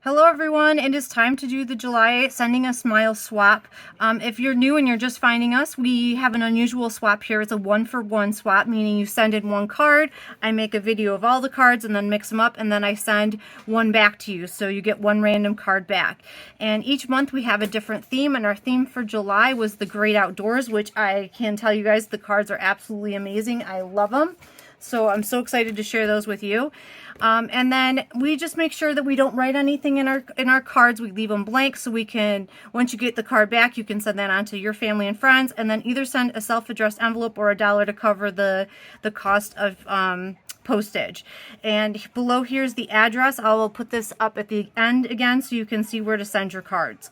Hello everyone, it is time to do the July Sending a Smile swap. If you're new and you're just finding us, we have an unusual swap here. It's a one-for-one swap, meaning you send in one card, I make a video of all the cards and then mix them up, and then I send one back to you, so you get one random card back. And each month we have a different theme, and our theme for July was the Great Outdoors, which I can tell you guys the cards are absolutely amazing. I love them. So I'm so excited to share those with you. And then we just make sure that we don't write anything in our cards. We leave them blank so we can, once you get the card back, you can send that on to your family and friends, and then either send a self-addressed envelope or $1 to cover the cost of postage. And below here's the address. I will put this up at the end again so you can see where to send your cards.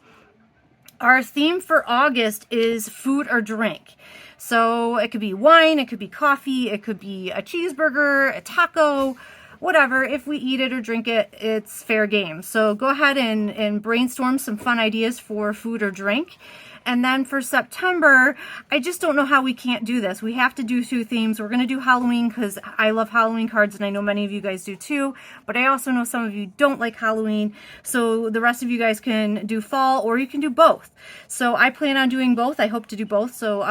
Our theme for August is food or drink. So it could be wine, it could be coffee, it could be a cheeseburger, a taco, whatever. If we eat it or drink it, it's fair game. So go ahead and brainstorm some fun ideas for food or drink. And then for September, I just don't know how we can't do this. We have to do two themes. We're going to do Halloween because I love Halloween cards and I know many of you guys do too. But I also know some of you don't like Halloween. So the rest of you guys can do fall or you can do both. So I plan on doing both. I hope to do both. So,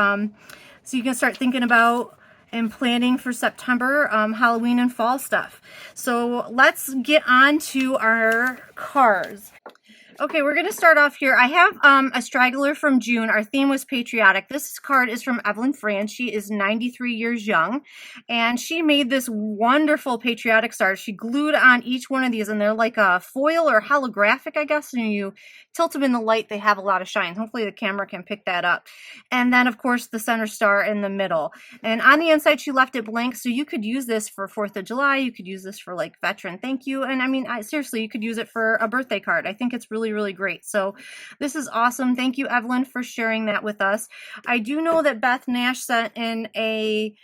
so you can start thinking about and planning for September, Halloween and fall stuff. So let's get on to our cards. Okay, we're going to start off here. I have a straggler from June. Our theme was patriotic. This card is from Evelyn Fran. She is 93 years young, and she made this wonderful patriotic star. She glued on each one of these, and they're like a foil or holographic, I guess, and you tilt them in the light, they have a lot of shine. Hopefully the camera can pick that up. And then, of course, the center star in the middle. And on the inside, she left it blank, so you could use this for 4th of July. You could use this for, like, veteran thank you. And, I mean, seriously, you could use it for a birthday card. I think it's really great. So this is awesome. Thank you, Evelyn, for sharing that with us. I do know that Beth Nash sent in a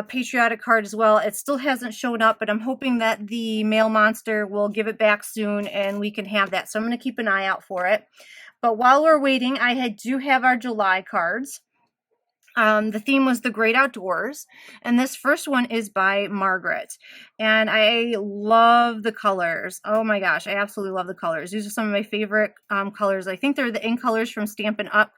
patriotic card as well. It still hasn't shown up, but I'm hoping that the mail monster will give it back soon and we can have that. So I'm going to keep an eye out for it. But while we're waiting, I do have our July cards. The theme was the Great Outdoors, and this first one is by Margaret, and I love the colors. Oh my gosh, I absolutely love the colors. These are some of my favorite colors. I think they're the ink colors from Stampin' Up.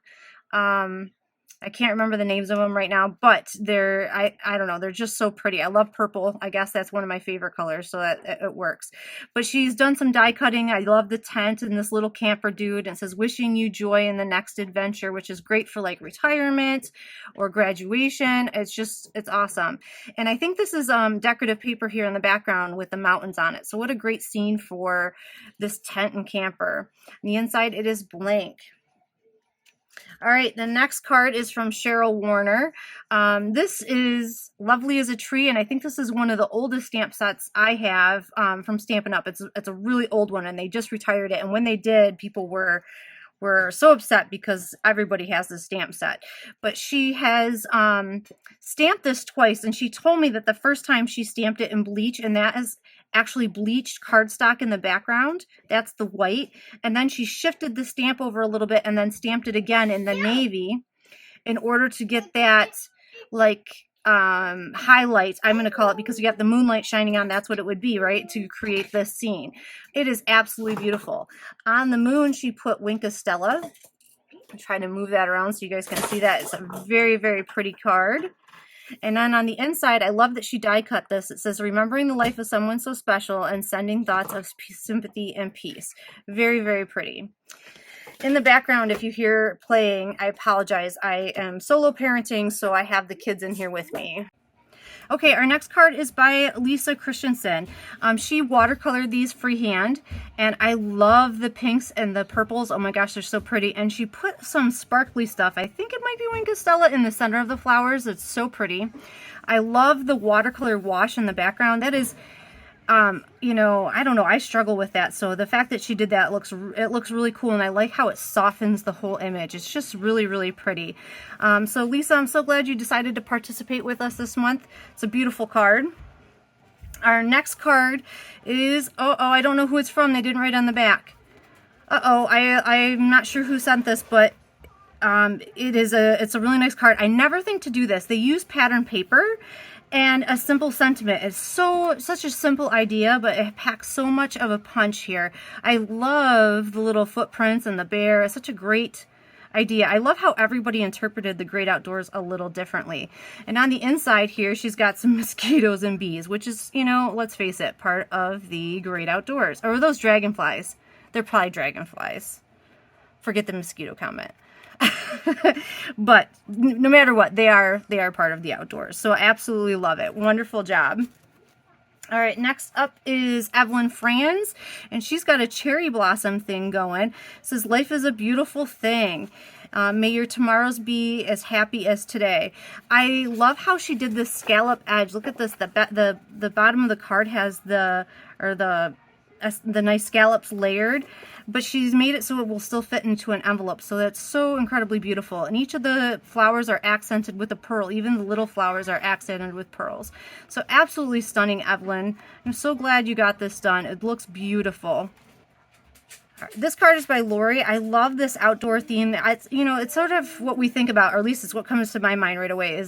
I can't remember the names of them right now, but they're, I don't know, they're just so pretty. I love purple. I guess that's one of my favorite colors, so that it works. But she's done some die cutting. I love the tent and this little camper dude. And it says, wishing you joy in the next adventure, which is great for like retirement or graduation. It's awesome. And I think this is decorative paper here in the background with the mountains on it. So what a great scene for this tent and camper. On the inside, it is blank. All right, the next card is from Cheryl Warner. This is Lovely as a Tree, and I think this is one of the oldest stamp sets I have from Stampin' Up. It's a really old one, and they just retired it. And when they did, people were so upset because everybody has this stamp set. But she has stamped this twice, and she told me that the first time she stamped it in bleach, and that is actually bleached cardstock in the background. That's the white. And then she shifted the stamp over a little bit and then stamped it again in the navy in order to get that like highlight, I'm going to call it, because you got the moonlight shining on. That's what it would be, right, to create this scene. It is absolutely beautiful. On the moon, she put Winka Stella. I'm trying to move that around so you guys can see that. It's a very pretty card. And then on the inside, I love that she die cut this. It says, remembering the life of someone so special and sending thoughts of sympathy and peace. Very pretty. In the background, if you hear playing, I apologize. I am solo parenting, so I have the kids in here with me. Okay, our next card is by Lisa Christensen. She watercolored these freehand, and I love the pinks and the purples. Oh my gosh, they're so pretty. And she put some sparkly stuff. I think it might be Winka Stella in the center of the flowers. It's so pretty. I love the watercolor wash in the background. That is, you know, I don't know, I struggle with that. So the fact that she did that looks really cool, and I like how it softens the whole image. It's just really pretty. So Lisa, I'm so glad you decided to participate with us this month. It's a beautiful card. Our next card is, I don't know who it's from. They didn't write on the back. I'm not sure who sent this, but it's a really nice card. I never think to do this. They use pattern paper, And a simple sentiment is such a simple idea, but it packs so much of a punch here. I love the little footprints and the bear. It's such a great idea. I love how everybody interpreted the great outdoors a little differently. And on the inside here, she's got some mosquitoes and bees, which is, you know, let's face it, part of the great outdoors. Or those dragonflies. They're probably dragonflies. Forget the mosquito comment. But no matter what, they are part of the outdoors. So I absolutely love it. Wonderful job. All right, next up is Evelyn Franz, and she's got a cherry blossom thing going. It says, life is a beautiful thing. May your tomorrows be as happy as today. I love how she did this scallop edge. Look at this. The bottom of the card has the nice scallops layered, but she's made it so it will still fit into an envelope. So that's so incredibly beautiful. And each of the flowers are accented with a pearl. Even the little flowers are accented with pearls. So absolutely stunning, Evelyn. I'm so glad you got this done. It looks beautiful. This card is by Lori. I love this outdoor theme. It's sort of what we think about, or at least it's what comes to my mind right away,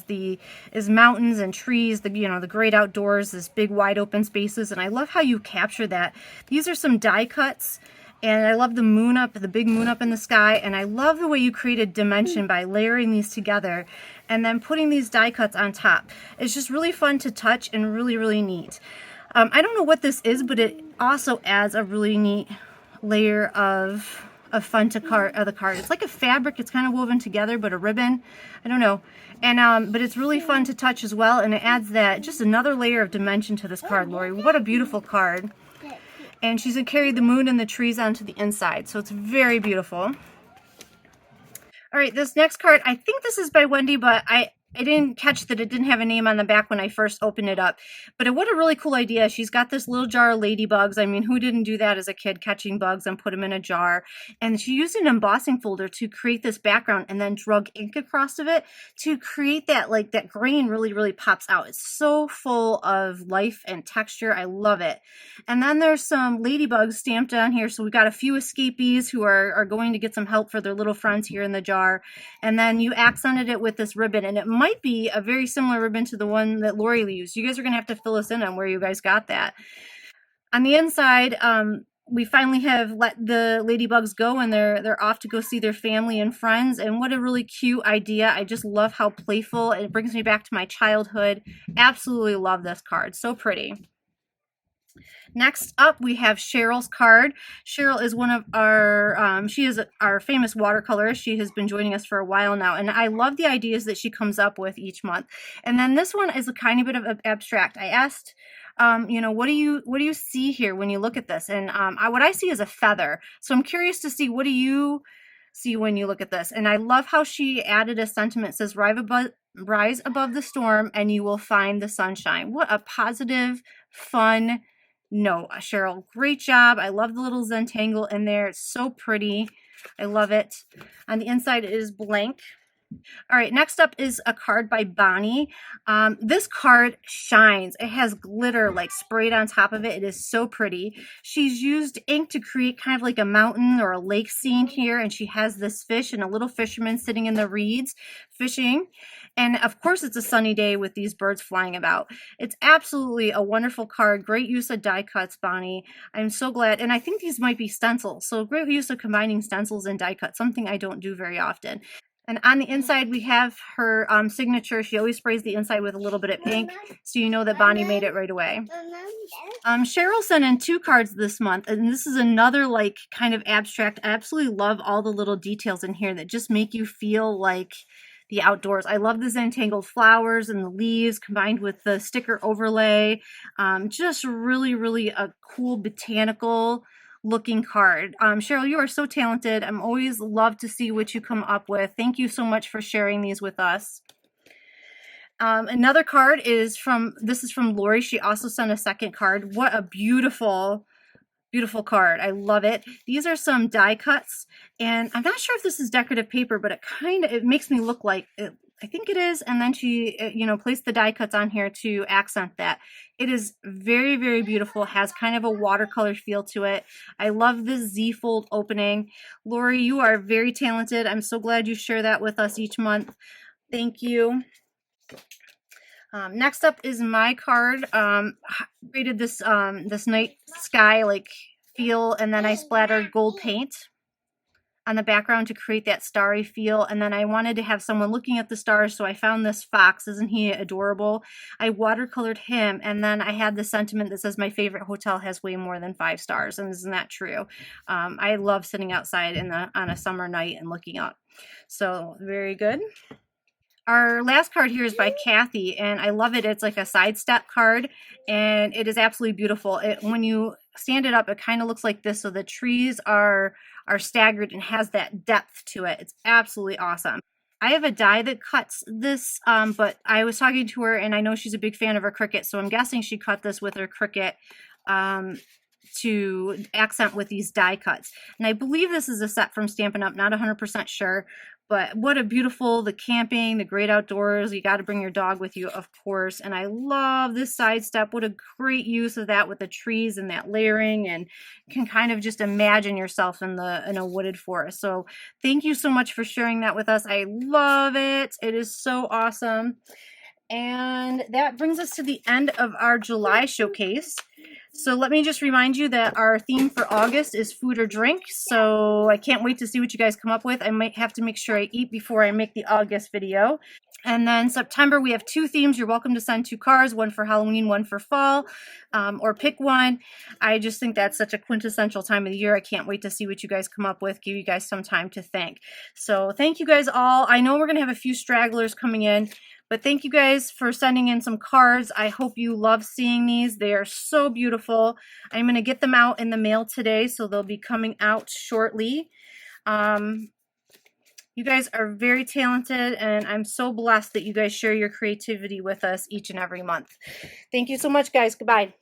is mountains and trees, the great outdoors, this big wide open spaces, and I love how you capture that. These are some die cuts, and I love the big moon up in the sky, and I love the way you created dimension by layering these together and then putting these die cuts on top. It's just really fun to touch and really, really neat. I don't know what this is, but it also adds a really neat layer of fun to the card. It's like a fabric. It's kind of woven together, but a ribbon. I don't know. And but it's really fun to touch as well, and it adds that just another layer of dimension to this card, Lori. What a beautiful card. And she's gonna carry the moon and the trees onto the inside, so it's very beautiful. All right, this next card, I think this is by Wendy, but I didn't catch that it didn't have a name on the back when I first opened it up. But what a really cool idea. She's got this little jar of ladybugs. I mean, who didn't do that as a kid, catching bugs and put them in a jar? And she used an embossing folder to create this background and then drug ink across of it to create that, like, that grain really, really pops out. It's so full of life and texture. I love it. And then there's some ladybugs stamped on here. So we got a few escapees who are going to get some help for their little friends here in the jar. And then you accented it with this ribbon, and it might be a very similar ribbon to the one that Lori used. You guys are going to have to fill us in on where you guys got that. On the inside, we finally have let the ladybugs go, and they're off to go see their family and friends. And what a really cute idea. I just love how playful. It brings me back to my childhood. Absolutely love this card. So pretty. Next up, we have Cheryl's card. Cheryl is one of our, she is our famous watercolorist. She has been joining us for a while now, and I love the ideas that she comes up with each month. And then this one is a tiny bit of abstract. I asked, what do you see here when you look at this? And what I see is a feather. So I'm curious to see, what do you see when you look at this? And I love how she added a sentiment that says, rise above the storm and you will find the sunshine. What a positive, fun note, Cheryl. Great job. I love the little Zentangle in there. It's so pretty. I love it. On the inside, it is blank. All right, next up is a card by Bonnie. This card shines. It has glitter like sprayed on top of it. It is so pretty. She's used ink to create kind of like a mountain or a lake scene here, and she has this fish and a little fisherman sitting in the reeds fishing. And of course, it's a sunny day with these birds flying about. It's absolutely a wonderful card. Great use of die cuts, Bonnie. I'm so glad. And I think these might be stencils. So great use of combining stencils and die cuts, something I don't do very often. And on the inside, we have her signature. She always sprays the inside with a little bit of ink, so you know that Bonnie made it right away. Cheryl sent in 2 cards this month, and this is another like kind of abstract. I absolutely love all the little details in here that just make you feel like the outdoors. I love the Zentangled flowers and the leaves combined with the sticker overlay. Just really, really a cool botanical looking card. Cheryl, you are so talented. I'm always love to see what you come up with. Thank you so much for sharing these with us. Another card is from Lori. She also sent a second card. What a beautiful card. I love it. These are some die cuts, and I'm not sure if this is decorative paper, but it makes me look like it. I think it is. And then she, placed the die cuts on here to accent that. It is very, very beautiful. Has kind of a watercolor feel to it. I love this Z-fold opening. Lori, you are very talented. I'm so glad you share that with us each month. Thank you. Next up is my card. Created this night sky like feel, and then I splattered gold paint on the background to create that starry feel. And then I wanted to have someone looking at the stars, so I found this fox. Isn't he adorable? I watercolored him, and then I had the sentiment that says my favorite hotel has way more than 5 stars, and isn't that true? I love sitting outside on a summer night and looking up. So very good. Our last card here is by Kathy, and I love it. It's like a sidestep card, and it is absolutely beautiful. When you stand it up, it kind of looks like this. So the trees are staggered and has that depth to it. It's absolutely awesome. I have a die that cuts this, but I was talking to her, and I know she's a big fan of her Cricut, so I'm guessing she cut this with her Cricut to accent with these die cuts. And I believe this is a set from Stampin' Up, not 100% sure. But what a beautiful, the camping, the great outdoors. You got to bring your dog with you, of course. And I love this side step. What a great use of that with the trees and that layering, and can kind of just imagine yourself in a wooded forest. So thank you so much for sharing that with us. I love it. It is so awesome. And that brings us to the end of our July showcase. So let me just remind you that our theme for August is food or drink. So I can't wait to see what you guys come up with. I might have to make sure I eat before I make the August video. And then September, we have 2 themes. You're welcome to send 2 cards, one for Halloween, one for fall, or pick one. I just think that's such a quintessential time of the year. I can't wait to see what you guys come up with, give you guys some time to think. So thank you guys all. I know we're going to have a few stragglers coming in, but thank you guys for sending in some cards. I hope you love seeing these. They are so beautiful. I'm going to get them out in the mail today, so they'll be coming out shortly. You guys are very talented, and I'm so blessed that you guys share your creativity with us each and every month. Thank you so much, guys. Goodbye.